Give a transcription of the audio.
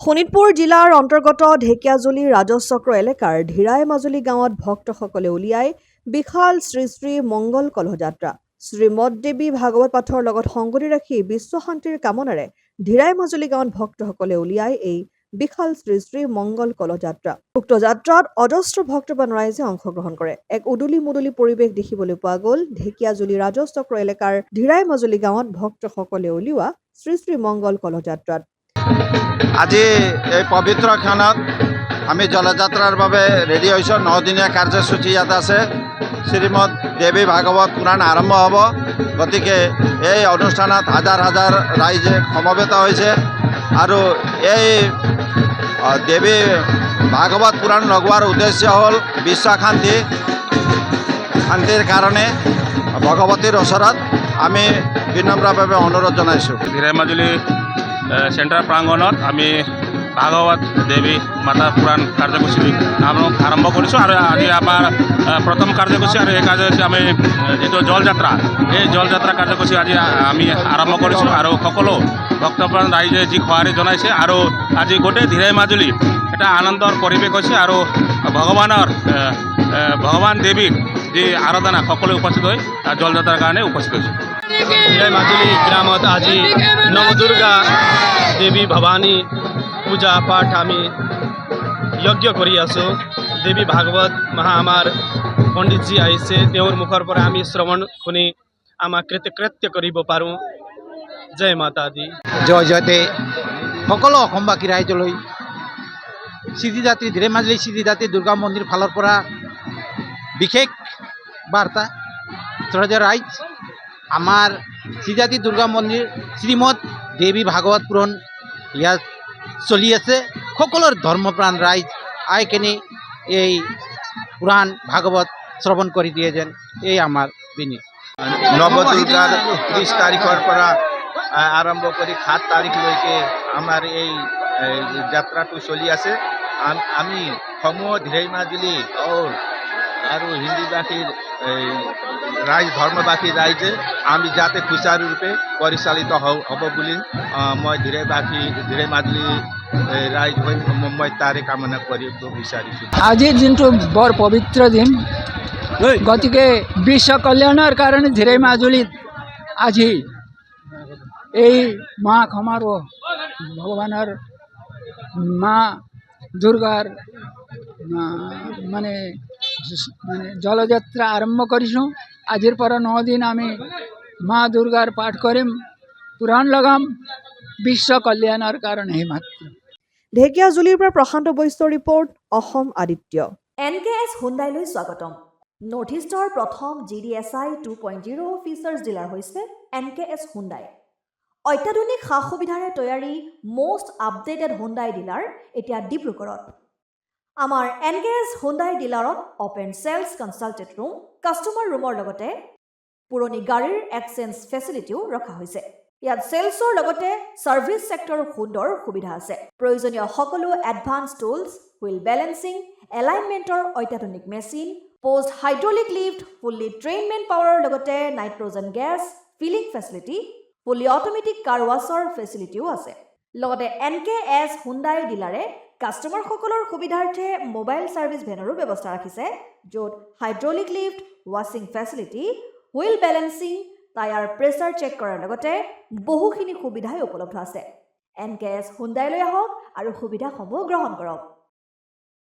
শোণিতপুৰ জিলাৰ অন্তৰ্গত ঢেকিয়াজুলি ৰাজচক্ৰ এলেকাৰ ধিৰাই মাজুলী গাঁৱত ভক্তসকলে উলিয়াই বিশাল শ্ৰী শ্ৰী মংগল কলহ যাত্ৰা শ্ৰীমদ দেৱী ভাগৱত পাঠৰ লগত সংগতি ৰাখি বিশ্ব শান্তিৰ কামনাৰে ধিৰাই মাজুলী গাঁৱত ভক্তসকলে উলিয়াই এই বিশাল শ্ৰী শ্ৰী মংগল কলহ যাত্ৰা উক্ত যাত্ৰাত অজস্ৰ ভক্তবান ৰাইজে অংশগ্ৰহণ কৰে। এক উদুলি মুদুলি পৰিৱেশ দেখিবলৈ পোৱা গ'ল ঢেকিয়াজুলি ৰাজচক্ৰ এলেকাৰ ধিৰাই মাজুলী গাঁৱত ভক্তসকলে উলিওৱা শ্ৰী শ্ৰী মংগল কলহ যাত্ৰাত আজি এই পবিত্ৰ ক্ষণত আমি জলযাত্ৰাৰ বাবে ৰেডি হৈছোঁ। 9 দিনীয়া কাৰ্যসূচী ইয়াত আছে। শ্ৰীমদ দেৱী ভাগৱত পুৰাণ আৰম্ভ হ'ব। গতিকে এই অনুষ্ঠানত হাজাৰ হাজাৰ ৰাইজে সমবেত হৈছে আৰু এই দেৱী ভাগৱত পুৰাণ লগোৱাৰ উদ্দেশ্য হ'ল বিশ্ব শান্তিৰ কাৰণে ভগৱতীৰ ওচৰত আমি বিনম্ৰভাৱে অনুৰোধ জনাইছোঁ। ধিৰাই মাজুলী চেণ্টাৰ প্ৰাংগণত আমি ভাগৱত দেৱী মাতা পুৰাণ কাৰ্যসূচী আৰম্ভ কৰিছোঁ আৰু আজি আমাৰ প্ৰথম কাৰ্যসূচী আৰু এই কাৰ্যসূচী আমি যিটো জলযাত্ৰা এই জলযাত্ৰা কাৰ্যসূচী আজি আমি আৰম্ভ কৰিছোঁ আৰু সকলো ভক্তপ্ৰাণ ৰাইজে যি সঁহাৰি জনাইছে আৰু আজি গোটেই ধিৰাই মাজুলী এটা আনন্দৰ পৰিৱেশ হৈছে আৰু ভগৱান দেৱীক যি আৰাধনা সকলোৱে উপস্থিত হৈ জলযাত্ৰাৰ কাৰণে উপস্থিত হৈছে। ধিৰাই মাজুলী গ্ৰামত আজি নবদুৰ্গা দেৱী ভৱানী পূজা পাঠ আমি যজ্ঞ কৰি আছোঁ। দেৱী ভাগৱত মহা আমাৰ পণ্ডিতজী আহিছে, তেওঁৰ মুখৰ পৰা আমি শ্ৰৱণ শুনি আমাক কৃতকৃত্য কৰিব পাৰোঁ। জয় মাতা দি। জয় জয়তে সকলো অসমবাসী ৰাইজলৈ সিদ্ধিদাত্ৰী ধিৰাই মাজুলী সিদ্ধিদাত্ৰী দুৰ্গা মন্দিৰ ফালৰ পৰা বিশেষ বাৰ্তা। ৰাইজ আমাৰ সিদ্ধিদাত্ৰী দুৰ্গা মন্দিৰ শ্ৰীমদ দেৱী ভাগৱত পুৰাণ ইয়াত চলি আছে। সকলো ধৰ্মপ্ৰাণ ৰাইজ আই কেনে এই পুৰাণ ভাগৱত শ্ৰৱণ কৰি দিয়ে যেন এই আমাৰ বিনীত। নৱদুৰ্গাৰ 30 তাৰিখৰ পৰা আৰম্ভ কৰি 7 তাৰিখলৈকে আমাৰ এই যাত্ৰাটো চলি আছে। আমি সমূহ ধিৰাই মাজুলী আৰু হিন্দীভাষীৰ ধৰ্মবাসীৰ ৰাইজে আমি যাতে সুচাৰুৰূপে পৰিচালিত হ'ব বুলি মই ধিৰাই মাজুলী ৰাইজ হৈ মই তাৰে কামনা কৰিব বিচাৰিছোঁ। আজিৰ দিনটো বৰ পবিত্ৰ দিন, গতিকে বিশ্ব কল্যাণৰ কাৰণে ধিৰাই মাজুলীত আজি এই মহা সমাৰোহ ভগৱানৰ মা দুৰ্গাৰ মানে জলযাত্ৰা আৰম্ভ কৰিছোঁ। আজিৰ পৰা 9 দিন আমি মা দুৰ্গাৰ পাঠ কৰিম, পুৰাণ লগাম, বিশ্ব কল্যাণৰ কাৰণেই মাত্ৰ। ঢেকিয়াজুলিৰ পৰা প্ৰশান্ত বৈশ্যৰ ৰিপৰ্ট, অসম আদিত্য। NKS হুণ্ডাইলৈ স্বাগতম। নৰ্থ ইষ্টৰ প্ৰথম GDSI 2.0 ফিচাৰ্ছ ডিলাৰ হৈছে NKS হুণ্ডাই। অত্যাধুনিক সা সুবিধাৰে তৈয়াৰী মষ্ট আপডেটেড হুণ্ডাই ডিলাৰ এতিয়া ডিব্ৰুগড়ত। আমাৰ NKS হুণ্ডাই ডিলাৰত open sales consulted room, customer ৰুমৰ লগতে পুৰণি গাড়ীৰ এক্সচেঞ্জ ফেচিলিটিও ৰখা হৈছে। ইয়াত চেলছৰ লগতে ছাৰ্ভিচ ছেক্টৰৰ সুন্দৰ সুবিধা আছে। প্ৰয়োজনীয় সকলো এডভান্স টুলছ, হুইল বেলেন্সিং, এলাইনমেণ্টৰ অত্যাধুনিক machine, post hydraulic lift, fully trained পাৱাৰৰ লগতে nitrogen gas filling facility, fully automatic car ৱাছৰ ফেচিলিটিও আছে। লগতে NKS হুণ্ডাই ডিলাৰে কাষ্টমাৰসকলৰ সুবিধাৰ্থে মোবাইল ছাৰ্ভিচ ভেনৰো ব্যৱস্থা ৰাখিছে, য'ত হাইড্ৰলিক লিফ্ট, ৱাশ্বিং facility, wheel balancing, tyre pressure check কৰাৰ লগতে বহুখিনি সুবিধাই উপলব্ধ আছে। NKS হুণ্ডাইলৈ আহক আৰু সুবিধাসমূহ গ্ৰহণ কৰক।